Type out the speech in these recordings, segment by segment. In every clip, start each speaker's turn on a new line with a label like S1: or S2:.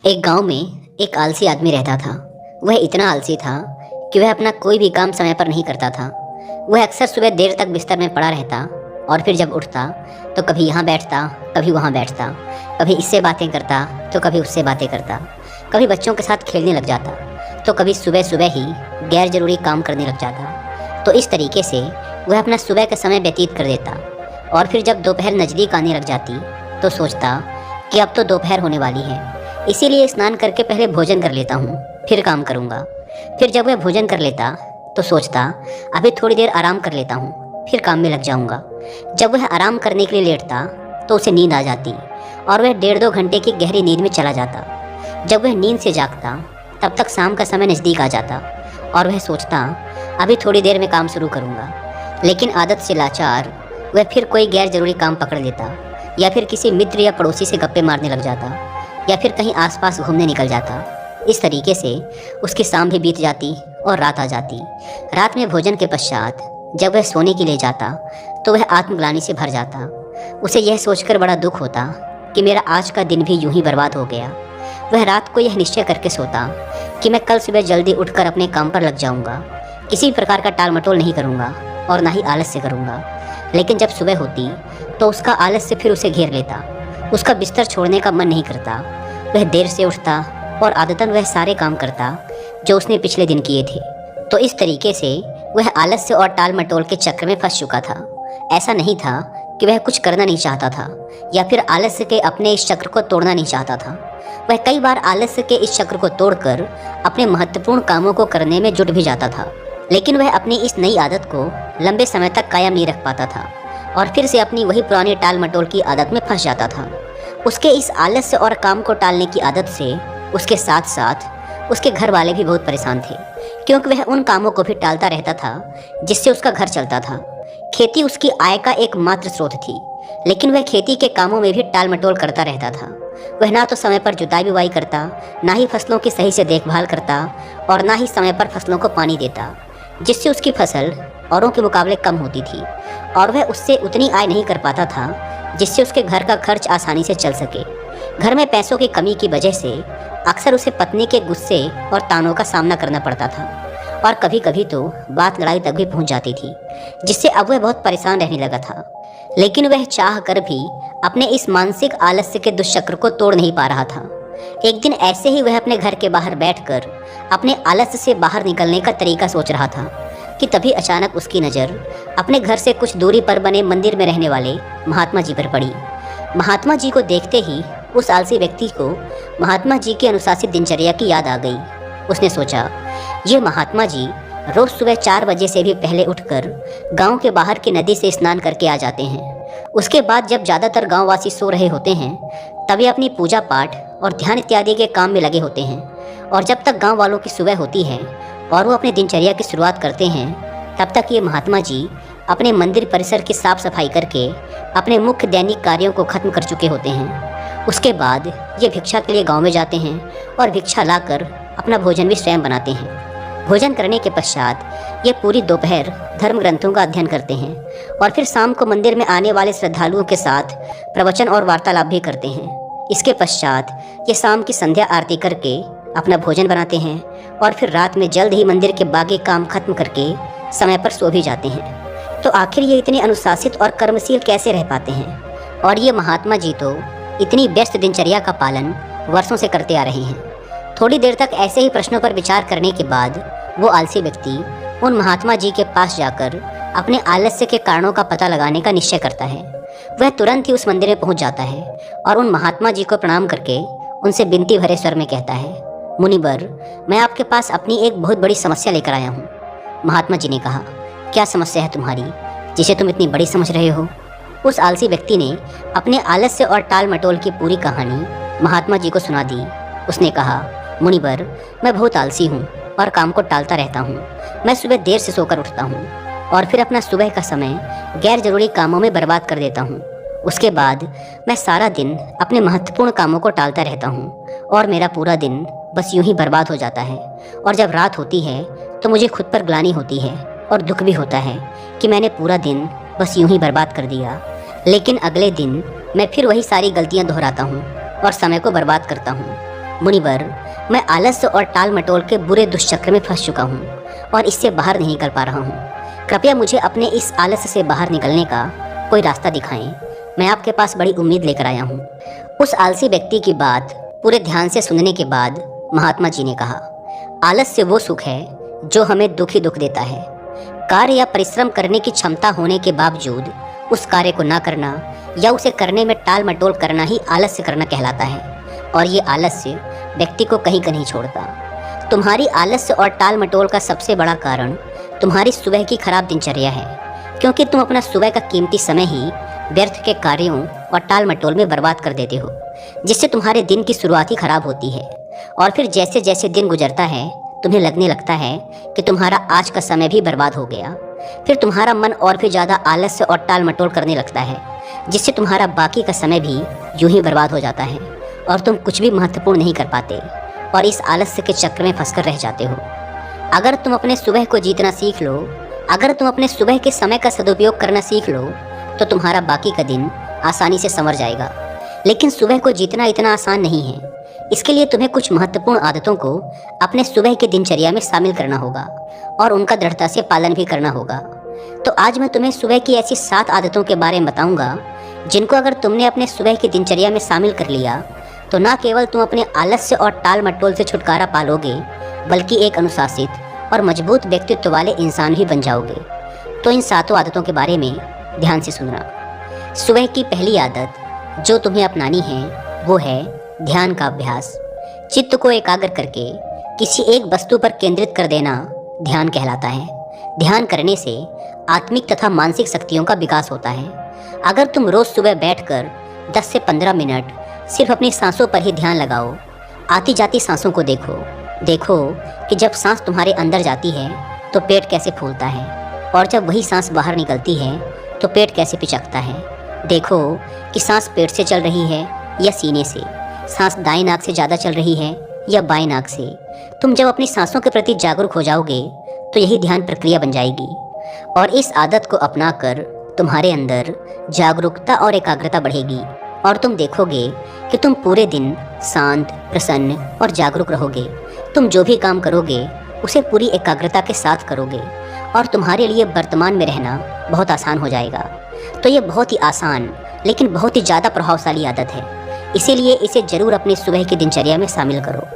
S1: एक गांव में एक आलसी आदमी रहता था। वह इतना आलसी था कि वह अपना कोई भी काम समय पर नहीं करता था। वह अक्सर सुबह देर तक बिस्तर में पड़ा रहता और फिर जब उठता तो कभी यहाँ बैठता, कभी वहाँ बैठता, कभी इससे बातें करता तो कभी उससे बातें करता, कभी बच्चों के साथ खेलने लग जाता तो कभी सुबह सुबह ही गैर ज़रूरी काम करने लग जाता। तो इस तरीके से वह अपना सुबह का समय व्यतीत कर देता और फिर जब दोपहर नज़दीक आने लग जाती तो सोचता कि अब तो दोपहर होने वाली है, इसीलिए स्नान करके पहले भोजन कर लेता हूँ, फिर काम करूँगा। फिर जब वह भोजन कर लेता तो सोचता अभी थोड़ी देर आराम कर लेता हूँ, फिर काम में लग जाऊँगा। जब वह आराम करने के लिए लेटता तो उसे नींद आ जाती और वह 1.5-2 घंटे की गहरी नींद में चला जाता। जब वह नींद से जागता तब तक शाम का समय नज़दीक आ जाता और वह सोचता अभी थोड़ी देर में काम शुरू करूँगा। लेकिन आदत से लाचार वह फिर कोई गैर ज़रूरी काम पकड़ लेता या फिर किसी मित्र या पड़ोसी से गप्पे मारने लग जाता या फिर कहीं आसपास घूमने निकल जाता। इस तरीके से उसकी शाम भी बीत जाती और रात आ जाती। रात में भोजन के पश्चात जब वह सोने के लिए जाता तो वह आत्मग्लानि से भर जाता। उसे यह सोचकर बड़ा दुख होता कि मेरा आज का दिन भी यूं ही बर्बाद हो गया। वह रात को यह निश्चय करके सोता कि मैं कल सुबह जल्दी उठकर अपने काम पर लग जाऊंगा, किसी प्रकार का टाल मटोल नहीं करूंगा और ना ही आलस्य करूंगा। लेकिन जब सुबह होती तो उसका आलस्य फिर उसे घेर लेता। उसका बिस्तर छोड़ने का मन नहीं करता। वह देर से उठता और आदतन वह सारे काम करता जो उसने पिछले दिन किए थे। तो इस तरीके से वह आलस्य और टाल मटोल के चक्र में फंस चुका था। ऐसा नहीं था कि वह कुछ करना नहीं चाहता था या फिर आलस्य के अपने इस चक्र को तोड़ना नहीं चाहता था। वह कई बार आलस्य के इस चक्र को तोड़कर अपने महत्वपूर्ण कामों को करने में जुट भी जाता था, लेकिन वह अपनी इस नई आदत को लंबे समय तक कायम नहीं रख पाता था और फिर से अपनी वही पुरानी टाल मटोल की आदत में फंस जाता था। उसके इस आलस्य और काम को टालने की आदत से उसके साथ साथ उसके घर वाले भी बहुत परेशान थे, क्योंकि वह उन कामों को भी टालता रहता था जिससे उसका घर चलता था। खेती उसकी आय का एकमात्र स्रोत थी, लेकिन वह खेती के कामों में भी टाल मटोल करता रहता था। वह ना तो समय पर जुताई बुवाई करता, ना ही फसलों की सही से देखभाल करता और ना ही समय पर फसलों को पानी देता, जिससे उसकी फसल औरों के मुकाबले कम होती थी और वह उससे उतनी आय नहीं कर पाता था जिससे उसके घर का खर्च आसानी से चल सके। घर में पैसों की कमी की वजह से अक्सर उसे पत्नी के गुस्से और तानों का सामना करना पड़ता था और कभी कभी तो बात लड़ाई तक भी पहुंच जाती थी, जिससे अब वह बहुत परेशान रहने लगा था। लेकिन वह चाह कर भी अपने इस मानसिक आलस्य के दुष्चक्र को तोड़ नहीं पा रहा था। एक दिन ऐसे ही वह अपने घर के बाहर बैठकर अपने आलस्य से बाहर निकलने का तरीका सोच रहा था कि तभी अचानक उसकी नज़र अपने घर से कुछ दूरी पर बने मंदिर में रहने वाले महात्मा जी पर पड़ी। महात्मा जी को देखते ही उस आलसी व्यक्ति को महात्मा जी की अनुशासित दिनचर्या की याद आ गई। उसने सोचा, ये महात्मा जी रोज़ सुबह 4 बजे से भी पहले उठकर गांव के बाहर की नदी से स्नान करके आ जाते हैं। उसके बाद जब ज़्यादातर गांववासी सो रहे होते हैं तभी अपनी पूजा पाठ और ध्यान इत्यादि के काम में लगे होते हैं, और जब तक गांव वालों की सुबह होती है और वो अपनी दिनचर्या की शुरुआत करते हैं तब तक ये महात्मा जी अपने मंदिर परिसर की साफ सफाई करके अपने मुख्य दैनिक कार्यों को खत्म कर चुके होते हैं। उसके बाद ये भिक्षा के लिए गांव में जाते हैं और भिक्षा लाकर अपना भोजन भी स्वयं बनाते हैं। भोजन करने के पश्चात ये पूरी दोपहर धर्म ग्रंथों का अध्ययन करते हैं और फिर शाम को मंदिर में आने वाले श्रद्धालुओं के साथ प्रवचन और वार्तालाप भी करते हैं। इसके पश्चात ये शाम की संध्या आरती करके अपना भोजन बनाते हैं और फिर रात में जल्द ही मंदिर के बाकी काम खत्म करके समय पर सो भी जाते हैं। तो आखिर ये इतने अनुशासित और कर्मशील कैसे रह पाते हैं? और ये महात्मा जी तो इतनी व्यस्त दिनचर्या का पालन वर्षों से करते आ रहे हैं। थोड़ी देर तक ऐसे ही प्रश्नों पर विचार करने के बाद वो आलसी व्यक्ति उन महात्मा जी के पास जाकर अपने आलस्य के कारणों का पता लगाने का निश्चय करता है। वह तुरंत ही उस मंदिर में पहुंच जाता है और उन महात्मा जी को प्रणाम करके उनसे विनती भरे स्वर में कहता है, मुनिवर, मैं आपके पास अपनी एक बहुत बड़ी समस्या लेकर आया हूँ। महात्मा जी ने कहा, क्या समस्या है तुम्हारी जिसे तुम इतनी बड़ी समझ रहे हो? उस आलसी व्यक्ति ने अपने आलस्य और टाल मटोल की पूरी कहानी महात्मा जी को सुना दी। उसने कहा, मुनिवर, मैं बहुत आलसी हूँ और काम को टालता रहता हूँ। मैं सुबह देर से सोकर उठता हूँ और फिर अपना सुबह का समय गैर जरूरी कामों में बर्बाद कर देता हूँ। उसके बाद मैं सारा दिन अपने महत्वपूर्ण कामों को टालता रहता हूँ और मेरा पूरा दिन बस यूं ही बर्बाद हो जाता है। और जब रात होती है तो मुझे खुद पर ग्लानि होती है और दुख भी होता है कि मैंने पूरा दिन बस यूं ही बर्बाद कर दिया। लेकिन अगले दिन मैं फिर वही सारी गलतियां दोहराता हूँ और समय को बर्बाद करता हूँ। मुनिवर, मैं आलस्य और टाल मटोल के बुरे दुष्चक्र में फंस चुका हूँ और इससे बाहर नहीं निकल पा रहा हूँ। कृपया मुझे अपने इस आलस्य से बाहर निकलने का कोई रास्ता दिखाएं। मैं आपके पास बड़ी उम्मीद लेकर आया हूँ। उस आलसी व्यक्ति की बात पूरे ध्यान से सुनने के बाद महात्मा जी ने कहा, आलस्य वो सुख है जो हमें दुखी दुख देता है। कार्य या परिश्रम करने की क्षमता होने के बावजूद उस कार्य को ना करना या उसे करने में टाल मटोल करना ही आलस्य करना कहलाता है। और ये आलस्य व्यक्ति को कहीं का नहीं छोड़ता। तुम्हारी आलस्य और टाल मटोल का सबसे बड़ा कारण तुम्हारी सुबह की खराब दिनचर्या है, क्योंकि तुम अपना सुबह का कीमती समय ही व्यर्थ के कार्यों और टाल मटोल में बर्बाद कर देते हो, जिससे तुम्हारे दिन की शुरुआत ही खराब होती है। और फिर जैसे जैसे दिन गुजरता है तुम्हें लगने लगता है कि तुम्हारा आज का समय भी बर्बाद हो गया। फिर तुम्हारा मन और भी ज़्यादा आलस्य और टाल मटोल करने लगता है, जिससे तुम्हारा बाकी का समय भी यूं ही बर्बाद हो जाता है और तुम कुछ भी महत्वपूर्ण नहीं कर पाते और इस आलस्य के चक्र में फंसकर रह जाते हो। अगर तुम अपने सुबह को जीतना सीख लो, अगर तुम अपने सुबह के समय का सदुपयोग करना सीख लो, तो तुम्हारा बाकी का दिन आसानी से संवर जाएगा। लेकिन सुबह को जीतना इतना आसान नहीं है। इसके लिए तुम्हें कुछ महत्वपूर्ण आदतों को अपने सुबह की दिनचर्या में शामिल करना होगा और उनका दृढ़ता से पालन भी करना होगा। तो आज मैं तुम्हें सुबह की ऐसी 7 आदतों के बारे में बताऊंगा, जिनको अगर तुमने अपने सुबह की दिनचर्या में शामिल कर लिया तो न केवल तुम अपने आलस्य और टाल मटोल से छुटकारा पालोगे, बल्कि एक अनुशासित और मजबूत व्यक्तित्व वाले इंसान भी बन जाओगे। तो इन 7 आदतों के बारे में ध्यान से सुनना। सुबह की पहली आदत जो तुम्हें अपनानी है वो है ध्यान का अभ्यास। चित्त को एकाग्र करके किसी एक वस्तु पर केंद्रित कर देना ध्यान कहलाता है। ध्यान करने से आत्मिक तथा मानसिक शक्तियों का विकास होता है। अगर तुम रोज सुबह बैठकर 10 से 15 मिनट सिर्फ अपनी सांसों पर ही ध्यान लगाओ, आती जाती सांसों को देखो कि जब सांस तुम्हारे अंदर जाती है तो पेट कैसे फूलता है, और जब वही सांस बाहर निकलती है तो पेट कैसे पिचकता है। देखो कि सांस पेट से चल रही है या सीने से, सांस दाएं नाक से ज़्यादा चल रही है या बाएं नाक से। तुम जब अपनी सांसों के प्रति जागरूक हो जाओगे तो यही ध्यान प्रक्रिया बन जाएगी, और इस आदत को अपनाकर तुम्हारे अंदर जागरूकता और एकाग्रता बढ़ेगी और तुम देखोगे कि तुम पूरे दिन शांत, प्रसन्न और जागरूक रहोगे। तुम जो भी काम करोगे उसे पूरी एकाग्रता के साथ करोगे और तुम्हारे लिए वर्तमान में रहना बहुत आसान हो जाएगा। तो ये बहुत ही आसान लेकिन बहुत ही ज़्यादा प्रभावशाली आदत है, इसीलिए इसे ज़रूर अपनी सुबह की दिनचर्या में शामिल करो।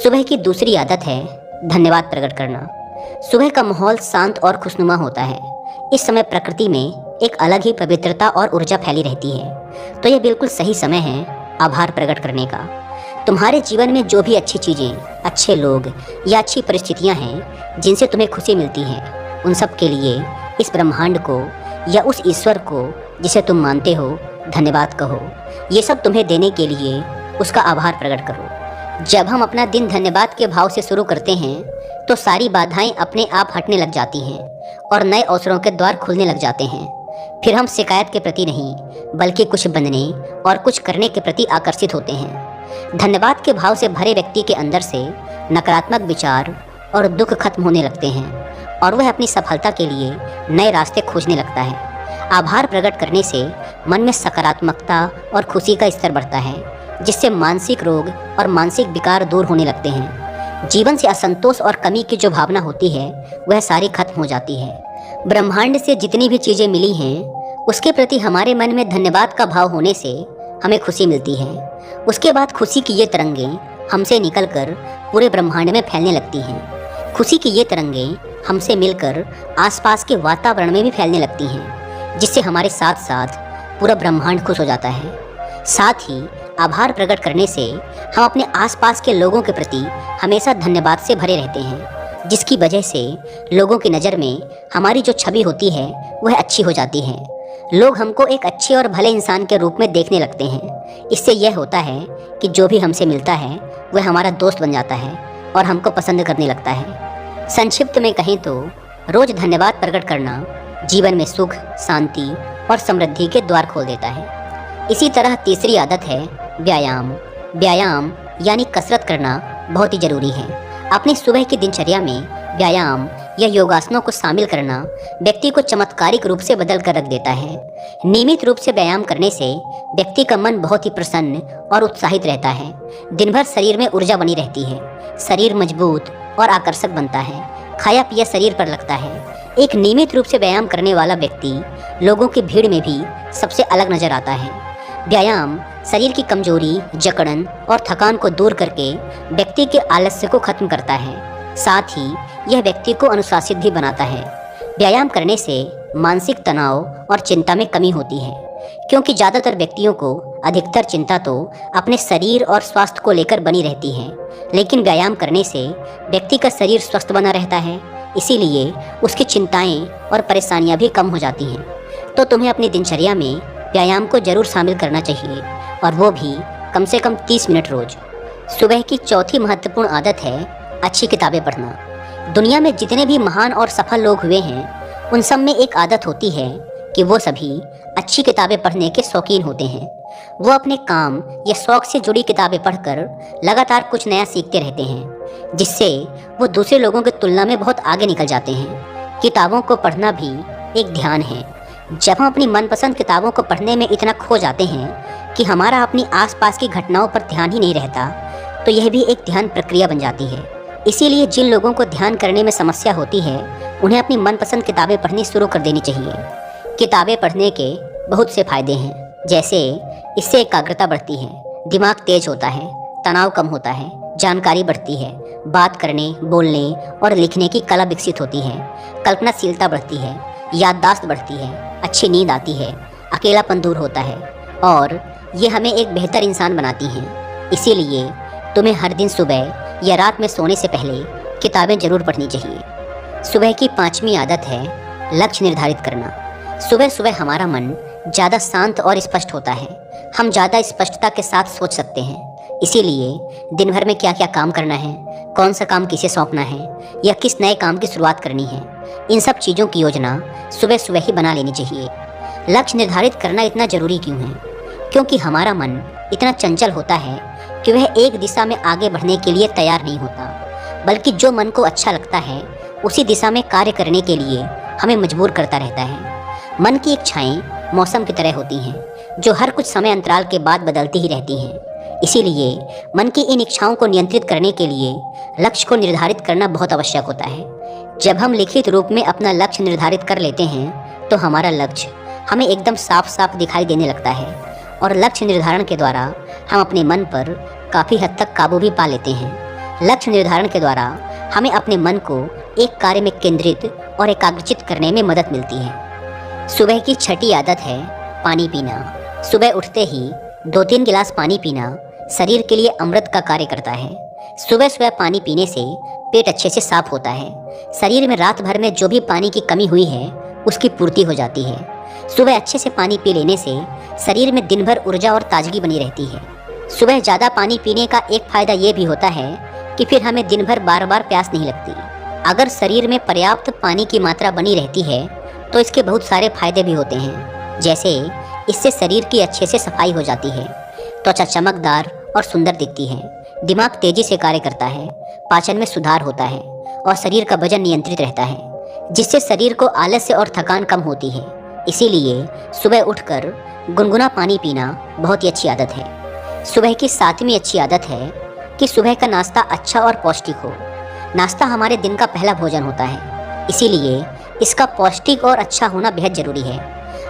S1: सुबह की दूसरी आदत है धन्यवाद प्रकट करना। सुबह का माहौल शांत और खुशनुमा होता है। इस समय प्रकृति में एक अलग ही पवित्रता और ऊर्जा फैली रहती है, तो यह बिल्कुल सही समय है आभार प्रकट करने का। तुम्हारे जीवन में जो भी अच्छी चीज़ें, अच्छे लोग या अच्छी परिस्थितियां हैं जिनसे तुम्हें खुशी मिलती है, उन सब के लिए इस ब्रह्मांड को या उस ईश्वर को जिसे तुम मानते हो धन्यवाद कहो। ये सब तुम्हें देने के लिए उसका आभार प्रकट करो। जब हम अपना दिन धन्यवाद के भाव से शुरू करते हैं तो सारी बाधाएं अपने आप हटने लग जाती हैं और नए अवसरों के द्वार खुलने लग जाते हैं। फिर हम शिकायत के प्रति नहीं बल्कि कुछ बनने और कुछ करने के प्रति आकर्षित होते हैं। धन्यवाद के भाव से भरे व्यक्ति के अंदर से नकारात्मक विचार और दुख खत्म होने लगते हैं और वह अपनी सफलता के लिए नए रास्ते खोजने लगता है। आभार प्रकट करने से मन में सकारात्मकता और खुशी का स्तर बढ़ता है, जिससे मानसिक रोग और मानसिक विकार दूर होने लगते हैं। जीवन से असंतोष और कमी की जो भावना होती है वह सारी खत्म हो जाती है। ब्रह्मांड से जितनी भी चीज़ें मिली हैं उसके प्रति हमारे मन में धन्यवाद का भाव होने से हमें खुशी मिलती है। उसके बाद खुशी की ये तरंगें हमसे निकलकर पूरे ब्रह्मांड में फैलने लगती हैं। खुशी की ये तरंगें हमसे मिलकर आसपास के वातावरण में भी फैलने लगती हैं, जिससे हमारे साथ साथ पूरा ब्रह्मांड खुश हो जाता है। साथ ही आभार प्रकट करने से हम अपने आसपास के लोगों के प्रति हमेशा धन्यवाद से भरे रहते हैं, जिसकी वजह से लोगों की नज़र में हमारी जो छवि होती है वह अच्छी हो जाती है। लोग हमको एक अच्छे और भले इंसान के रूप में देखने लगते हैं। इससे यह होता है कि जो भी हमसे मिलता है वह हमारा दोस्त बन जाता है और हमको पसंद करने लगता है। संक्षिप्त में कहें तो रोज़ धन्यवाद प्रकट करना जीवन में सुख, शांति और समृद्धि के द्वार खोल देता है। इसी तरह तीसरी आदत है व्यायाम। व्यायाम यानी कसरत करना बहुत ही ज़रूरी है। अपनी सुबह की दिनचर्या में व्यायाम यह योगासनों को शामिल करना व्यक्ति को चमत्कारिक रूप से बदल कर रख देता है। नियमित रूप से व्यायाम करने से व्यक्ति का मन बहुत ही प्रसन्न और उत्साहित रहता है। दिन भर शरीर में ऊर्जा बनी रहती है, शरीर मजबूत और आकर्षक बनता है, खाया पिया शरीर पर लगता है। एक नियमित रूप से व्यायाम करने वाला व्यक्ति लोगों की भीड़ में भी सबसे अलग नजर आता है। व्यायाम शरीर की कमजोरी, जकड़न और थकान को दूर करके व्यक्ति के आलस्य को खत्म करता है। साथ ही यह व्यक्ति को अनुशासित भी बनाता है। व्यायाम करने से मानसिक तनाव और चिंता में कमी होती है, क्योंकि ज़्यादातर व्यक्तियों को अधिकतर चिंता तो अपने शरीर और स्वास्थ्य को लेकर बनी रहती है। लेकिन व्यायाम करने से व्यक्ति का शरीर स्वस्थ बना रहता है, इसीलिए उसकी चिंताएं और परेशानियां भी कम हो जाती हैं। तो तुम्हें अपनी दिनचर्या में व्यायाम को जरूर शामिल करना चाहिए, और वो भी कम से कम 30 मिनट रोज। सुबह की चौथी महत्वपूर्ण आदत है अच्छी किताबें पढ़ना। दुनिया में जितने भी महान और सफल लोग हुए हैं, उन सब में एक आदत होती है कि वो सभी अच्छी किताबें पढ़ने के शौकीन होते हैं। वो अपने काम या शौक से जुड़ी किताबें पढ़कर लगातार कुछ नया सीखते रहते हैं, जिससे वो दूसरे लोगों की तुलना में बहुत आगे निकल जाते हैं। किताबों को पढ़ना भी एक ध्यान है। जब हम अपनी मनपसंद किताबों को पढ़ने में इतना खो जाते हैं कि हमारा अपनी आसपास की घटनाओं पर ध्यान ही नहीं रहता, तो यह भी एक ध्यान प्रक्रिया बन जाती है। इसीलिए जिन लोगों को ध्यान करने में समस्या होती है, उन्हें अपनी मनपसंद किताबें पढ़नी शुरू कर देनी चाहिए। किताबें पढ़ने के बहुत से फायदे हैं, जैसे इससे एकाग्रता बढ़ती है, दिमाग तेज होता है, तनाव कम होता है, जानकारी बढ़ती है, बात करने, बोलने और लिखने की कला विकसित होती है, कल्पनाशीलता बढ़ती है, याददाश्त बढ़ती है, अच्छी नींद आती है, अकेलापन दूर होता है और ये हमें एक बेहतर इंसान बनाती हैं। इसीलिए तुम्हें हर दिन सुबह या रात में सोने से पहले किताबें जरूर पढ़नी चाहिए। सुबह की 5वीं आदत है लक्ष्य निर्धारित करना। सुबह सुबह हमारा मन ज़्यादा शांत और स्पष्ट होता है। हम ज़्यादा स्पष्टता के साथ सोच सकते हैं। इसीलिए दिन भर में क्या क्या काम करना है, कौन सा काम किसे सौंपना है या किस नए काम की शुरुआत करनी है, इन सब चीज़ों की योजना सुबह सुबह ही बना लेनी चाहिए। लक्ष्य निर्धारित करना इतना ज़रूरी क्यों है? क्योंकि हमारा मन इतना चंचल होता है कि वह एक दिशा में आगे बढ़ने के लिए तैयार नहीं होता, बल्कि जो मन को अच्छा लगता है उसी दिशा में कार्य करने के लिए हमें मजबूर करता रहता है। मन की इच्छाएं मौसम की तरह होती हैं, जो हर कुछ समय अंतराल के बाद बदलती ही रहती हैं। इसीलिए मन की इन इच्छाओं को नियंत्रित करने के लिए लक्ष्य को निर्धारित करना बहुत आवश्यक होता है। जब हम लिखित रूप में अपना लक्ष्य निर्धारित कर लेते हैं, तो हमारा लक्ष्य हमें एकदम साफ साफ दिखाई देने लगता है और लक्ष्य निर्धारण के द्वारा हम अपने मन पर काफ़ी हद तक काबू भी पा लेते हैं। लक्ष्य निर्धारण के द्वारा हमें अपने मन को एक कार्य में केंद्रित और एकाग्रचित करने में मदद मिलती है। सुबह की 6ठी आदत है पानी पीना। सुबह उठते ही 2-3 गिलास पानी पीना शरीर के लिए अमृत का कार्य करता है। सुबह सुबह पानी पीने से पेट अच्छे से साफ होता है। शरीर में रात भर में जो भी पानी की कमी हुई है, उसकी पूर्ति हो जाती है। सुबह अच्छे से पानी पी लेने से शरीर में दिन भर ऊर्जा और ताजगी बनी रहती है। सुबह ज़्यादा पानी पीने का एक फ़ायदा ये भी होता है कि फिर हमें दिन भर बार बार प्यास नहीं लगती। अगर शरीर में पर्याप्त पानी की मात्रा बनी रहती है, तो इसके बहुत सारे फायदे भी होते हैं। जैसे इससे शरीर की अच्छे से सफाई हो जाती है, त्वचा चमकदार और सुंदर दिखती है, दिमाग तेजी से कार्य करता है, पाचन में सुधार होता है और शरीर का वजन नियंत्रित रहता है, जिससे शरीर को आलस्य और थकान कम होती है। इसीलिए सुबह उठकर गुनगुना पानी पीना बहुत ही अच्छी आदत है। सुबह की 7वीं अच्छी आदत है कि सुबह का नाश्ता अच्छा और पौष्टिक हो। नाश्ता हमारे दिन का पहला भोजन होता है, इसीलिए इसका पौष्टिक और अच्छा होना बेहद ज़रूरी है।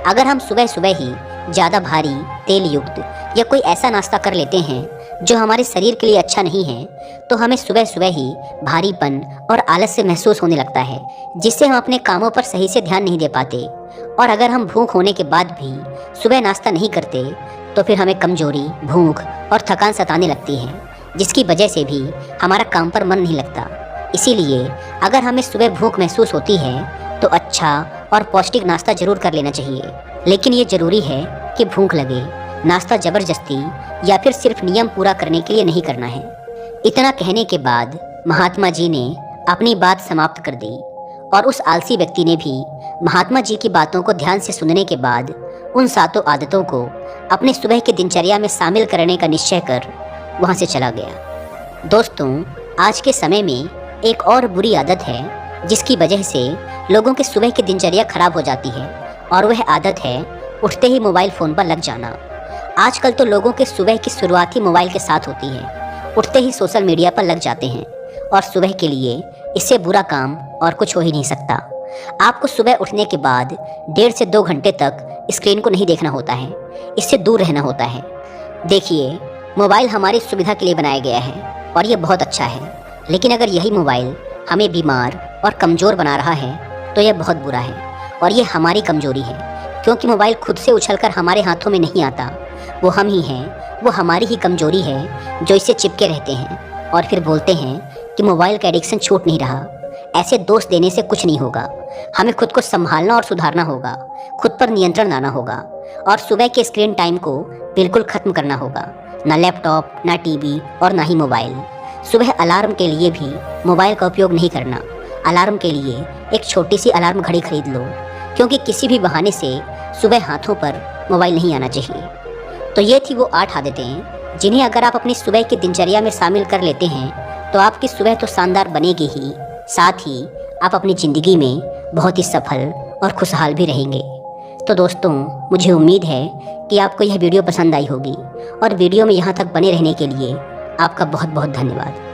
S1: अगर हम सुबह सुबह ही ज़्यादा भारी, तेल युक्त या कोई ऐसा नाश्ता कर लेते हैं जो हमारे शरीर के लिए अच्छा नहीं है, तो हमें सुबह सुबह ही भारीपन और आलस्य महसूस होने लगता है, जिससे हम अपने कामों पर सही से ध्यान नहीं दे पाते। और अगर हम भूख होने के बाद भी सुबह नाश्ता नहीं करते, तो फिर हमें कमजोरी, भूख और थकान सताने लगती है, जिसकी वजह से भी हमारा काम पर मन नहीं लगता। इसीलिए अगर हमें सुबह भूख महसूस होती है, तो अच्छा और पौष्टिक नाश्ता जरूर कर लेना चाहिए। लेकिन ये ज़रूरी है कि भूख लगे। नाश्ता ज़बरदस्ती या फिर सिर्फ नियम पूरा करने के लिए नहीं करना है। इतना कहने के बाद महात्मा जी ने अपनी बात समाप्त कर दी, और उस आलसी व्यक्ति ने भी महात्मा जी की बातों को ध्यान से सुनने के बाद उन 7 आदतों को अपने सुबह की दिनचर्या में शामिल करने का निश्चय कर वहाँ से चला गया। दोस्तों, आज के समय में एक और बुरी आदत है जिसकी वजह से लोगों की सुबह की दिनचर्या खराब हो जाती है और वह आदत है उठते ही मोबाइल फ़ोन पर लग जाना। आजकल तो लोगों के सुबह की शुरुआत ही मोबाइल के साथ होती है। उठते ही सोशल मीडिया पर लग जाते हैं और सुबह के लिए इससे बुरा काम और कुछ हो ही नहीं सकता। आपको सुबह उठने के बाद 1.5 से 2 घंटे तक स्क्रीन को नहीं देखना होता है, इससे दूर रहना होता है। देखिए, मोबाइल हमारी सुविधा के लिए बनाया गया है और ये बहुत अच्छा है, लेकिन अगर यही मोबाइल हमें बीमार और कमज़ोर बना रहा है तो यह बहुत बुरा है और ये हमारी कमज़ोरी है, क्योंकि मोबाइल खुद से उछलकर हमारे हाथों में नहीं आता। वो हम ही हैं, वो हमारी ही कमज़ोरी है जो इससे चिपके रहते हैं और फिर बोलते हैं कि मोबाइल का एडिक्शन छूट नहीं रहा। ऐसे दोष देने से कुछ नहीं होगा। हमें खुद को संभालना और सुधारना होगा, खुद पर नियंत्रण लाना होगा और सुबह के स्क्रीन टाइम को बिल्कुल ख़त्म करना होगा। ना लैपटॉप, ना टीवी और ना ही मोबाइल। सुबह अलार्म के लिए भी मोबाइल का उपयोग नहीं करना। अलार्म के लिए एक छोटी सी अलार्म घड़ी खरीद लो, क्योंकि किसी भी बहाने से सुबह हाथों पर मोबाइल नहीं आना चाहिए। तो ये थी वो 8 आदतें जिन्हें अगर आप अपनी सुबह की दिनचर्या में शामिल कर लेते हैं तो आपकी सुबह तो शानदार बनेगी ही, साथ ही आप अपनी ज़िंदगी में बहुत ही सफल और खुशहाल भी रहेंगे। तो दोस्तों, मुझे उम्मीद है कि आपको यह वीडियो पसंद आई होगी और वीडियो में यहाँ तक बने रहने के लिए आपका बहुत बहुत धन्यवाद।